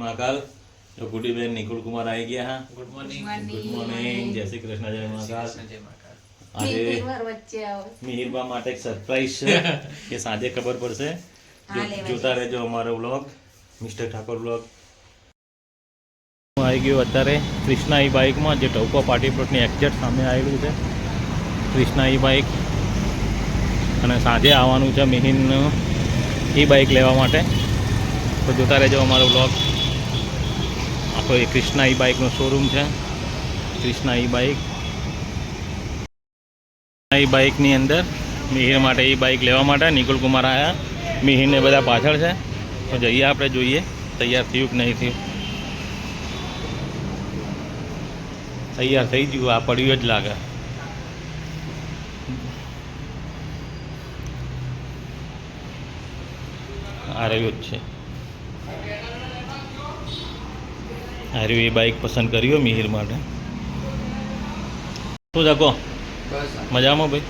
महाकाल। जो गुडी बहन निकुल कुमार आई गया हाँ। Good morning. गुड मॉर्निंग, जय श्री कृष्ण, जय महाकाल। जय महाकाल। આજે મિહિરબા માટે એક સરપ્રાઈઝ છે કે સાંજે ખબર પડશે। જોતા રહેજો અમારો વ્લોગ, મિસ્ટર ઠાકોર વ્લોગ। હું આવી ગયો અત્યારે કૃષ્ણા ઈ બાઇકમાં, જે ટવકો પાર્ટી પ્લોટની એક્ઝેક્ટ સામે આવેલું છે કૃષ્ણા ઈ બાઇક, અને સાંજે આવવાનું છે મિહિન ઈ બાઇક લેવા માટે। તો જોતા રહેજો અમારો વ્લોગ। આખો એ કૃષ્ણા ઈ બાઇકનો શોરૂમ છે, કૃષ્ણા ઈ બાઇક। ઈ બાઇકની અંદર મિહિર માટે ઈ બાઇક લેવા માટે નિકુલ કુમાર આવ્યા, મિહિરને બધા પાછળ છે। તો જઈએ આપણે, જોઈએ તૈયાર થયું કે નહીં થયું। તૈયાર થઈ ગયું, આ પડ્યું જ લાગે। આ રહ્યું જ છે, આ રહ્યું એ બાઇક પસંદ કર્યો મિહિર માટે। શું જકો મજામાં ભાઈ?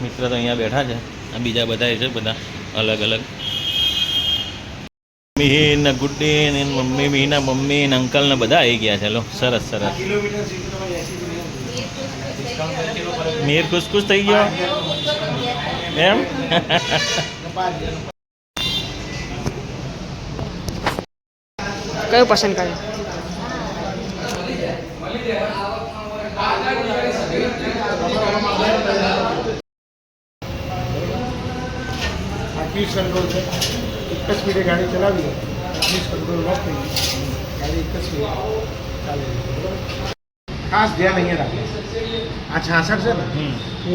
મિત્ર તો અહીંયા બેઠા છે, આ બીજા બધા છે, બધા અલગ અલગ। મિહિર ને ગુડ્ડી ને મમ્મી, મિહિરના મમ્મી ને અંકલ ને બધા આવી ગયા છે। લો સરસ સરસ। મિહિર ખુશ ખુશ થઈ ગયો એમ? કયું પસંદ કર્યું? ક્રૂઝ કંટ્રોલ છે, એક જ સ્પીડે ગાડી ચલાવી દો, ક્રૂઝ કંટ્રોલ ઓફ થઈ ગઈ, ગાડી એક જ સ્પીડે ચાલે। ખાસ ધ્યાન અહીંયા રાખે, આ 66 છે ને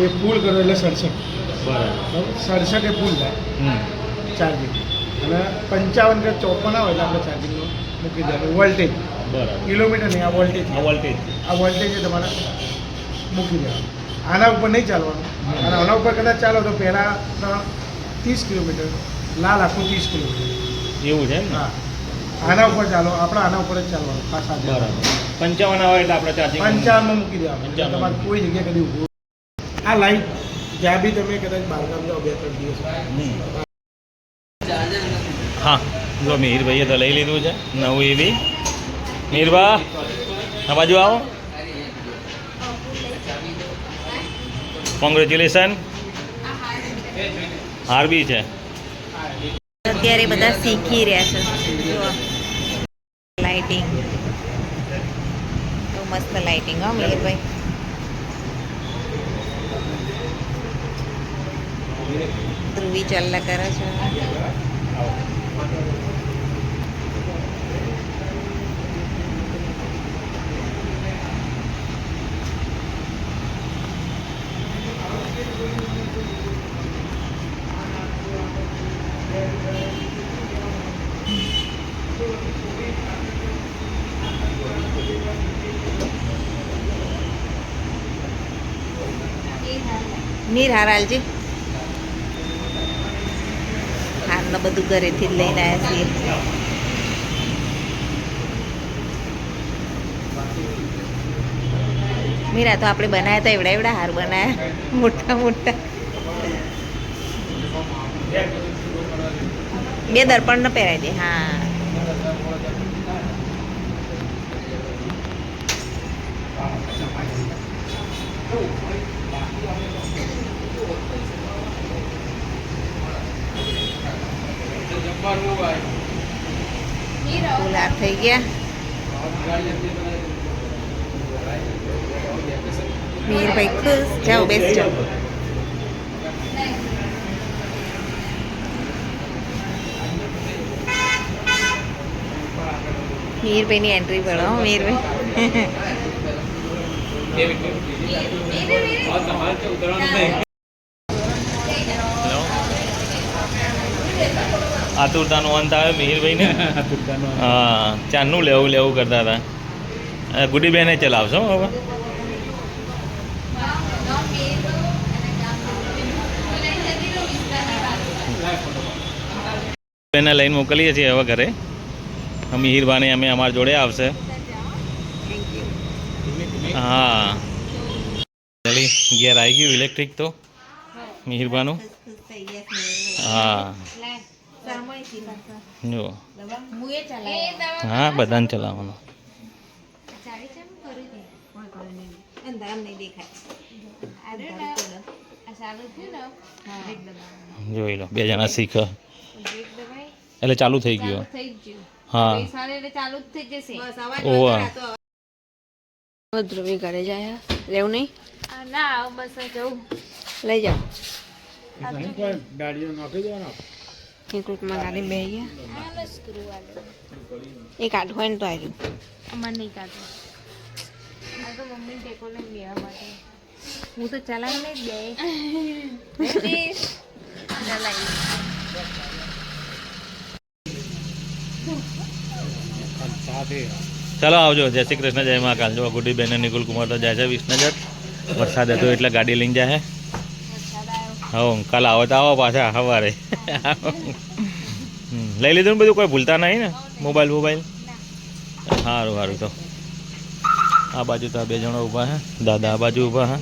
એ ફૂલ કરો એટલે 67, બરાબર 67 એ ફૂલ થાય ચાર્જિંગ, અને 55 કે 54 આવે એટલે આપણે ચાર્જિંગનો મૂકી દેવાનું। વોલ્ટેજ બરાબર, કિલોમીટર નહીં, આ વોલ્ટેજ, આ વોલ્ટેજ તમારે મૂકી દેવાનું। આના ઉપર નહીં ચાલવાનું, અને આના ઉપર કદાચ ચાલો તો પહેલાં 30 કિલોમીટર, લાલ આખું 30 કિલોમીટર એવું છે ને? હા, આના ઉપર ચાલો, આપણે આના ઉપર જ ચાલવાનું ખાસ। બરાબર, 55 આવે એટલે આપણે ચાર્જિંગ 55માં મૂકી દેવાનું, તમારે કોઈ જગ્યાએ કદી ઊભું। આ લાઈટ જ્યાં બી તમે કદાચ બહારગામ જાઓ 2-3 દિવસ, હા જો મિહિરભાઈએ તો લઈ લીધું છે નવું એ બી। મિહિરભા આ બાજુ આવો, કોંગ્રેચ્યુલેશન। હાર બી છે। અત્યારે બધા શીખી રહ્યા છે, જુઓ લાઇટિંગ, બહુ મસ્ત લાઇટિંગ હો મિહિરભાઈ। ધ્રુવી ચાલ્લા કરે છે। નીર હાર હાલજી, હારને બધું ઘરેથી જ લઈને આવ્યા છીએ। મીરા તો આપણે બનાવ્યા હતા એવડા એવડા હાર બનાવ્યા, મોટા મોટા। 2 દર્પણ ન પહેરાવી દે। હા ફૂલાર થઈ ગયા। મિહિરભાઈ ખુશ, જાઓ બેસ જાઓ। મિહિરભાઈની એન્ટ્રી પડો, મિહિરભાઈ। આતુરતાનો અંત આવે મિહિરભાઈને। હા, ચારનું લેવું લેવું કરતા હતા। ગુડી બેને ચલાવશો હવે? બેને લઈને મોકલીએ છીએ હવે ઘરે। મિહિરભાને અમે અમારા જોડે આવશે। હા ચલી ઘેર આવી ગયું ઇલેક્ટ્રિક તો મિહિરભાનું। હા જો હું એ ચલાવી હા બધાને ચલાવવાનો અંદર આમ નહીં દેખાય જોઈ લો 2 જણા શીખ એટલે ચાલુ થઈ ગયું હા ઓવા ધ્રુવી ઘરે જાય રહેવું નહીં લઈ જાઓ ગાડીઓ નાખી દેવાનો એક રૂપમાં ગાડી બે ગયા એ કાઢવું હોય ને તો આવ્યું હું તો ચલાવી નહીં દે ચાલો આવજો જય શ્રી કૃષ્ણ જય મહાકાલ જો ગુડી બેન નિકુલ કુમાર તો જાય છે વિસનગર વરસાદ હતો એટલે ગાડી લઈને જાય હા કાલ આવો તો આવો પાછા સવારે લઈ લીધું ને બધું કોઈ ભૂલતા નહીં ને મોબાઈલ સારું સારું તો આ બાજુ તો 2 જણા ઊભા હે દાદા આ બાજુ ઊભા હે